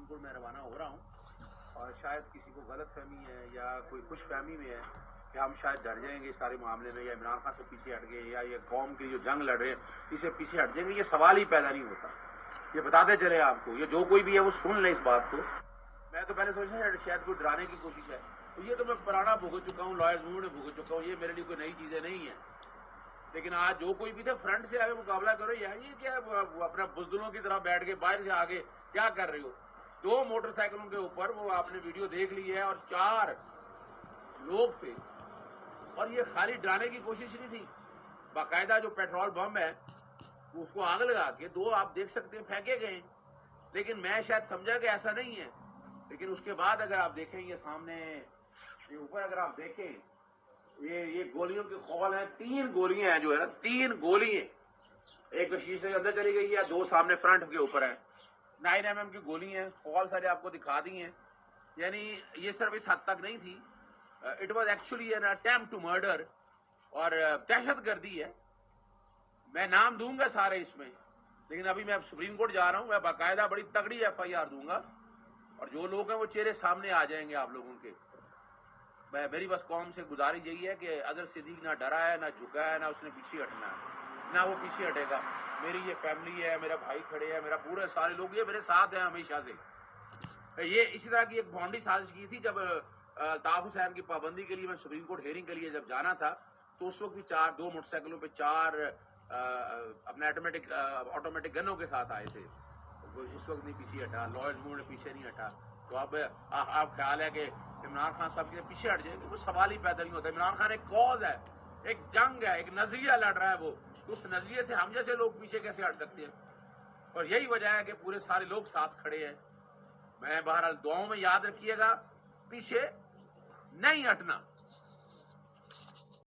Court میں روانہ ہو رہا ہوں، اور شاید کسی کو غلط فہمی ہے یا کوئی خوش فہمی میں ہے کہ ہم شاید ڈر جائیں گے اس سارے معاملے میں، یا عمران خان سے پیچھے ہٹ گئے، یا یہ قوم کی جو جنگ لڑ رہے ہیں اسے پیچھے ہٹ جائیں گے، یہ سوال ہی پیدا نہیں ہوتا. یہ بتاتے چلے آپ کو، یہ جو کوئی بھی ہے وہ سن لے اس بات کو. میں تو پہلے سوچ رہا شاید کوئی ڈرانے کی کوشش ہے، تو یہ تو میں پرانا بھگت چکا ہوں، لائر زور نے بھگت چکا ہوں، یہ میرے لیے کوئی نئی چیزیں نہیں ہیں. لیکن آج جو کوئی بھی تھے فرنٹ سے آگے مقابلہ کرو یار، یہ کیا اپنا بزدلوں کی طرح بیٹھ کے باہر سے آگے کیا کر رہے ہو. 2 موٹر سائیکلوں کے اوپر وہ آپ نے ویڈیو دیکھ لی ہے، اور 4 لوگ تھے، اور یہ خالی ڈرانے کی کوشش نہیں تھی. باقاعدہ جو پیٹرول بم ہے اس کو آگ لگا کے 2 آپ دیکھ سکتے ہیں پھینکے گئے. لیکن میں شاید سمجھا کہ ایسا نہیں ہے. لیکن اس کے بعد اگر آپ دیکھیں یہ سامنے یہ اوپر اگر آپ دیکھیں یہ گولیوں کے خول ہیں، 3 گولیاں ہیں جو ہے نا، 3 گولی ہیں. ایک تو شیشے کے اندر چلی گئی ہے، 2 سامنے فرنٹ کے اوپر ہیں. 9mm کی گولی ہیں، خول سارے آپ کو دکھا دی ہیں. یعنی یہ صرف اس حد تک نہیں تھی، it was actually an attempt to murder, اور دہشت گردی ہے. میں نام دوں گا سارے اس میں، لیکن ابھی میں سپریم کورٹ جا رہا ہوں، میں باقاعدہ بڑی تگڑی FIR دوں گا، اور جو لوگ ہیں وہ چہرے سامنے آ جائیں گے آپ لوگوں کے. میری بس قوم سے گزارش یہی ہے کہ اظہر صدیق نہ ڈرا ہے، نہ جھکا ہے، نہ اس نے پیچھے ہٹنا ہے، نہ وہ پیچھے ہٹے گا. میری یہ فیملی ہے، میرا بھائی کھڑے ہیں، میرا پورے سارے لوگ یہ میرے ساتھ ہیں ہمیشہ سے. یہ اسی طرح کی ایک بھونڈی سازش کی تھی جب طاف حسین کی پابندی کے لیے میں سپریم کورٹ ہیئرنگ کے لیے جب جانا تھا، تو اس وقت بھی 2 موٹر سائیکلوں پہ 4 اپنے آٹومیٹک گنوں کے ساتھ آئے تھے. اس وقت نہیں پیچھے ہٹا، لائرز مور نے پیچھے نہیں ہٹا. تو اب آپ خیال ہے کہ عمران خان صاحب کے پیچھے ہٹ جائیں گے؟ وہ سوال ہی پیدا نہیں ہوتا. عمران خان ایک کاز ہے، ایک جنگ ہے، ایک نظریہ لڑ رہا ہے وہ. اس نظریے سے ہم جیسے لوگ پیچھے کیسے ہٹ سکتے ہیں؟ اور یہی وجہ ہے کہ پورے سارے لوگ ساتھ کھڑے ہیں. میں بہرحال دعاؤں میں یاد رکھیے گا، پیچھے نہیں ہٹنا.